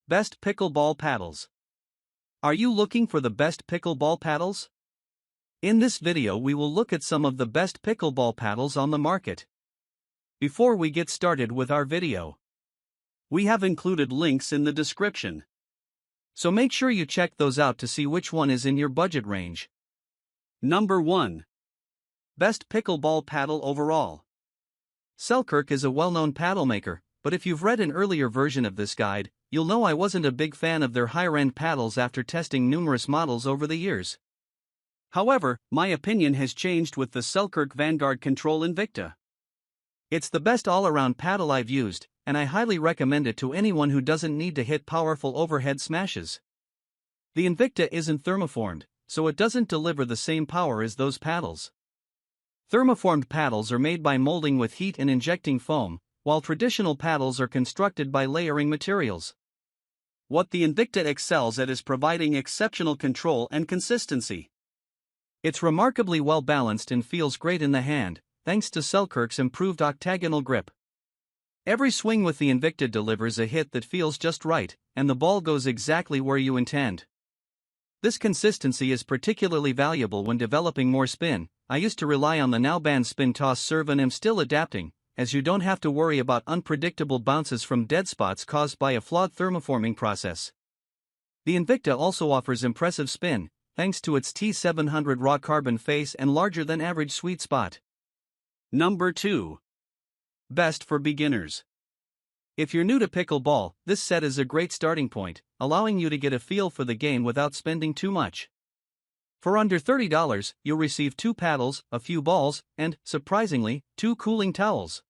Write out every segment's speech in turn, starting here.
Best Pickleball Paddles. Are you looking for the best pickleball paddles? In this video we will look at some of the best pickleball paddles on the market. Before we get started with our video, we have included links in the description, so make sure you check those out to see which one is in your budget range. Number 1. Best Pickleball Paddle Overall. Selkirk is a well-known paddle maker, but if you've read an earlier version of this guide, you'll know I wasn't a big fan of their higher-end paddles after testing numerous models over the years. However, my opinion has changed with the Selkirk Vanguard Control Invicta. It's the best all-around paddle I've used, and I highly recommend it to anyone who doesn't need to hit powerful overhead smashes. The Invicta isn't thermoformed, so it doesn't deliver the same power as those paddles. Thermoformed paddles are made by molding with heat and injecting foam, while traditional paddles are constructed by layering materials. What the Invicta excels at is providing exceptional control and consistency. It's remarkably well balanced and feels great in the hand, thanks to Selkirk's improved octagonal grip. Every swing with the Invicta delivers a hit that feels just right, and the ball goes exactly where you intend. This consistency is particularly valuable when developing more spin. I used to rely on the now banned spin toss serve and am still adapting, as you don't have to worry about unpredictable bounces from dead spots caused by a flawed thermoforming process. The Invicta also offers impressive spin, thanks to its T700 raw carbon face and larger than average sweet spot. Number 2. Best for beginners. If you're new to pickleball, this set is a great starting point, allowing you to get a feel for the game without spending too much. For under $30, you'll receive 2 paddles, a few balls, and, surprisingly, 2 cooling towels.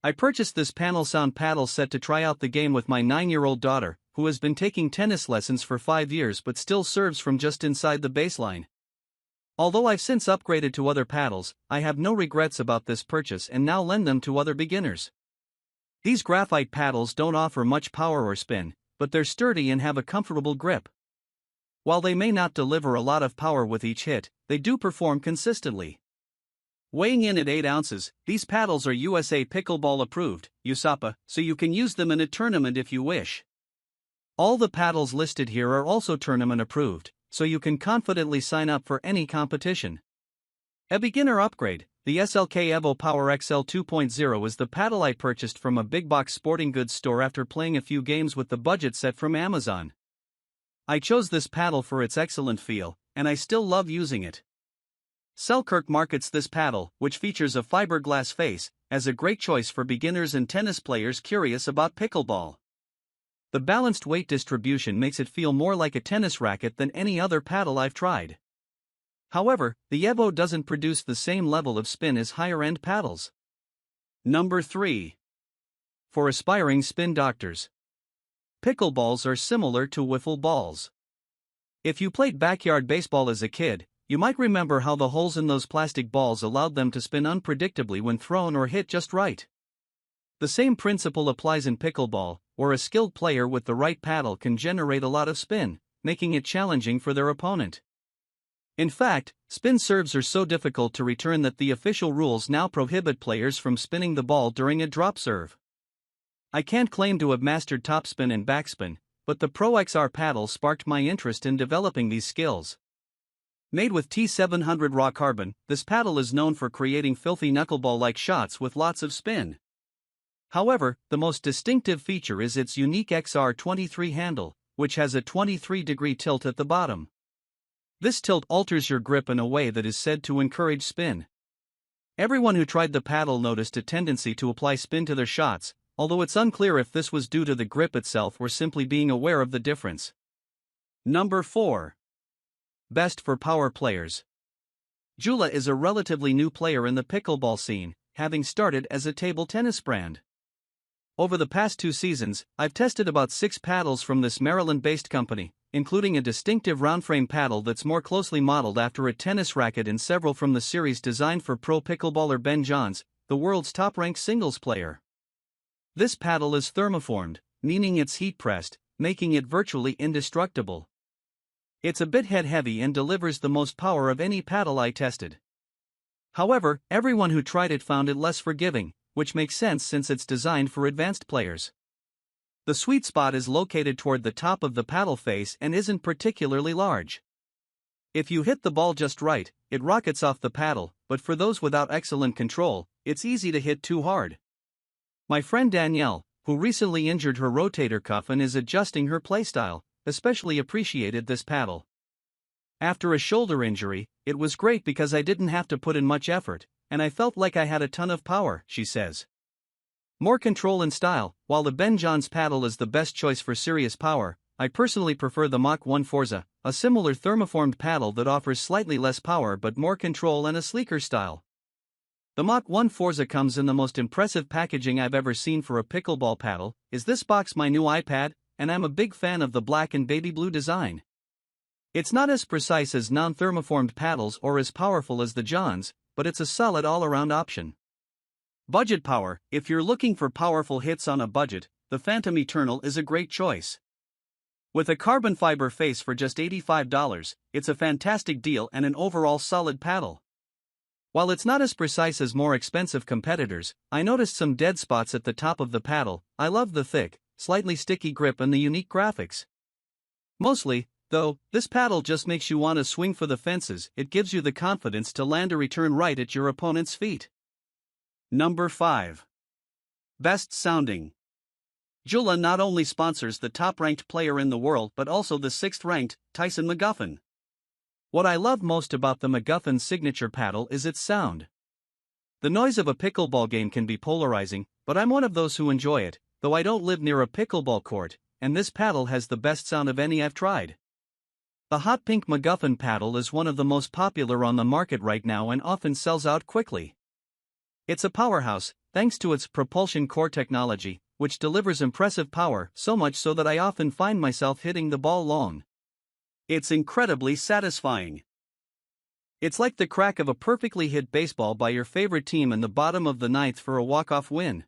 I purchased this panel sound paddle set to try out the game with my 9-year-old daughter, who has been taking tennis lessons for 5 years but still serves from just inside the baseline. Although I've since upgraded to other paddles, I have no regrets about this purchase and now lend them to other beginners. These graphite paddles don't offer much power or spin, but they're sturdy and have a comfortable grip. While they may not deliver a lot of power with each hit, they do perform consistently. Weighing in at 8 ounces, these paddles are USA Pickleball approved, USAPA, so you can use them in a tournament if you wish. All the paddles listed here are also tournament approved, so you can confidently sign up for any competition. A beginner upgrade, the SLK Evo Power XL 2.0 is the paddle I purchased from a big box sporting goods store after playing a few games with the budget set from Amazon. I chose this paddle for its excellent feel, and I still love using it. Selkirk markets this paddle, which features a fiberglass face, as a great choice for beginners and tennis players curious about pickleball. The balanced weight distribution makes it feel more like a tennis racket than any other paddle I've tried. However, the Evo doesn't produce the same level of spin as higher-end paddles. Number 3. For aspiring spin doctors. Pickleballs are similar to wiffle balls. If you played backyard baseball as a kid, you might remember how the holes in those plastic balls allowed them to spin unpredictably when thrown or hit just right. The same principle applies in pickleball, where a skilled player with the right paddle can generate a lot of spin, making it challenging for their opponent. In fact, spin serves are so difficult to return that the official rules now prohibit players from spinning the ball during a drop serve. I can't claim to have mastered topspin and backspin, but the Pro XR paddle sparked my interest in developing these skills. Made with T700 raw carbon, this paddle is known for creating filthy knuckleball-like shots with lots of spin. However, the most distinctive feature is its unique XR23 handle, which has a 23-degree tilt at the bottom. This tilt alters your grip in a way that is said to encourage spin. Everyone who tried the paddle noticed a tendency to apply spin to their shots, although it's unclear if this was due to the grip itself or simply being aware of the difference. Number 4. Best for power players. Jula is a relatively new player in the pickleball scene, having started as a table tennis brand. Over the past 2 seasons, I've tested about 6 paddles from this Maryland-based company, including a distinctive round-frame paddle that's more closely modeled after a tennis racket and several from the series designed for pro pickleballer Ben Johns, the world's top-ranked singles player. This paddle is thermoformed, meaning it's heat-pressed, making it virtually indestructible. It's a bit head-heavy and delivers the most power of any paddle I tested. However, everyone who tried it found it less forgiving, which makes sense since it's designed for advanced players. The sweet spot is located toward the top of the paddle face and isn't particularly large. If you hit the ball just right, it rockets off the paddle, but for those without excellent control, it's easy to hit too hard. My friend Danielle, who recently injured her rotator cuff and is adjusting her playstyle, especially appreciated this paddle. After a shoulder injury, it was great because I didn't have to put in much effort, and I felt like I had a ton of power, she says. More control and style. While the Ben Johns paddle is the best choice for serious power, I personally prefer the Mach 1 Forza, a similar thermoformed paddle that offers slightly less power but more control and a sleeker style. The Mach 1 Forza comes in the most impressive packaging I've ever seen for a pickleball paddle. Is this box my new iPad? And I'm a big fan of the black and baby blue design. It's not as precise as non-thermoformed paddles or as powerful as the Johns, but it's a solid all-around option. Budget power. If you're looking for powerful hits on a budget, the Phantom Eternal is a great choice. With a carbon fiber face for just $85, it's a fantastic deal and an overall solid paddle. While it's not as precise as more expensive competitors, I noticed some dead spots at the top of the paddle. I love the thick, slightly sticky grip and the unique graphics. Mostly, though, this paddle just makes you want to swing for the fences. It gives you the confidence to land a return right at your opponent's feet. Number 5. Best sounding. Jula not only sponsors the top-ranked player in the world but also the 6th-ranked, Tyson McGuffin. What I love most about the McGuffin signature paddle is its sound. The noise of a pickleball game can be polarizing, but I'm one of those who enjoy it, though I don't live near a pickleball court, and this paddle has the best sound of any I've tried. The hot pink McGuffin paddle is one of the most popular on the market right now and often sells out quickly. It's a powerhouse, thanks to its propulsion core technology, which delivers impressive power, so much so that I often find myself hitting the ball long. It's incredibly satisfying. It's like the crack of a perfectly hit baseball by your favorite team in the bottom of the ninth for a walk-off win.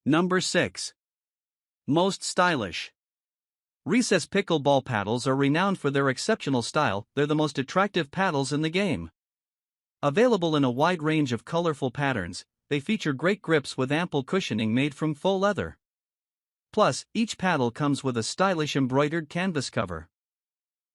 Number 6. Most stylish. Recess pickleball paddles are renowned for their exceptional style. They're the most attractive paddles in the game. Available in a wide range of colorful patterns, they feature great grips with ample cushioning made from faux leather. Plus, each paddle comes with a stylish embroidered canvas cover.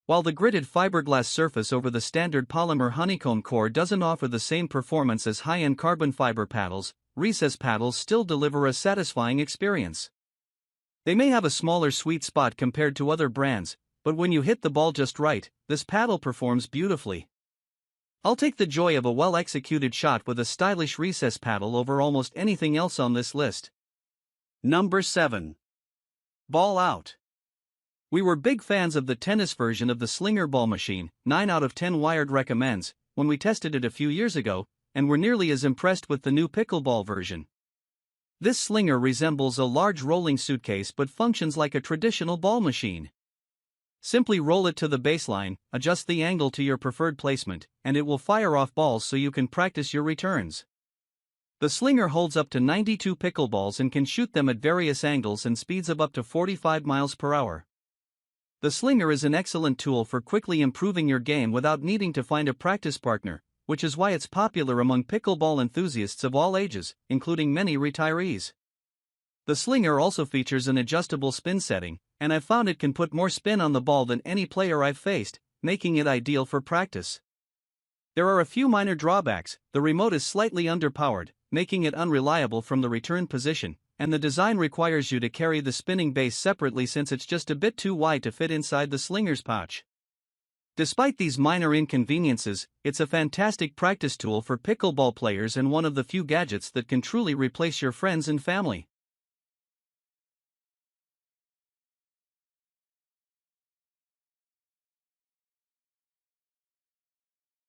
While the gridded fiberglass surface over the standard polymer honeycomb core doesn't offer the same performance as high-end carbon fiber paddles, recess paddles still deliver a satisfying experience. They may have a smaller sweet spot compared to other brands, but when you hit the ball just right, this paddle performs beautifully. I'll take the joy of a well-executed shot with a stylish recess paddle over almost anything else on this list. Number 7. Ball out. We were big fans of the tennis version of the Slinger ball machine. 9 out of 10 Wired recommends, when we tested it a few years ago, and were nearly as impressed with the new pickleball version. This Slinger resembles a large rolling suitcase but functions like a traditional ball machine. Simply roll it to the baseline, adjust the angle to your preferred placement, and it will fire off balls so you can practice your returns. The Slinger holds up to 92 pickleballs and can shoot them at various angles and speeds of up to 45 miles per hour. The Slinger is an excellent tool for quickly improving your game without needing to find a practice partner, which is why it's popular among pickleball enthusiasts of all ages, including many retirees. The Slinger also features an adjustable spin setting, and I've found it can put more spin on the ball than any player I've faced, making it ideal for practice. There are a few minor drawbacks. The remote is slightly underpowered, making it unreliable from the return position, and the design requires you to carry the spinning base separately since it's just a bit too wide to fit inside the Slinger's pouch. Despite these minor inconveniences, it's a fantastic practice tool for pickleball players and one of the few gadgets that can truly replace your friends and family.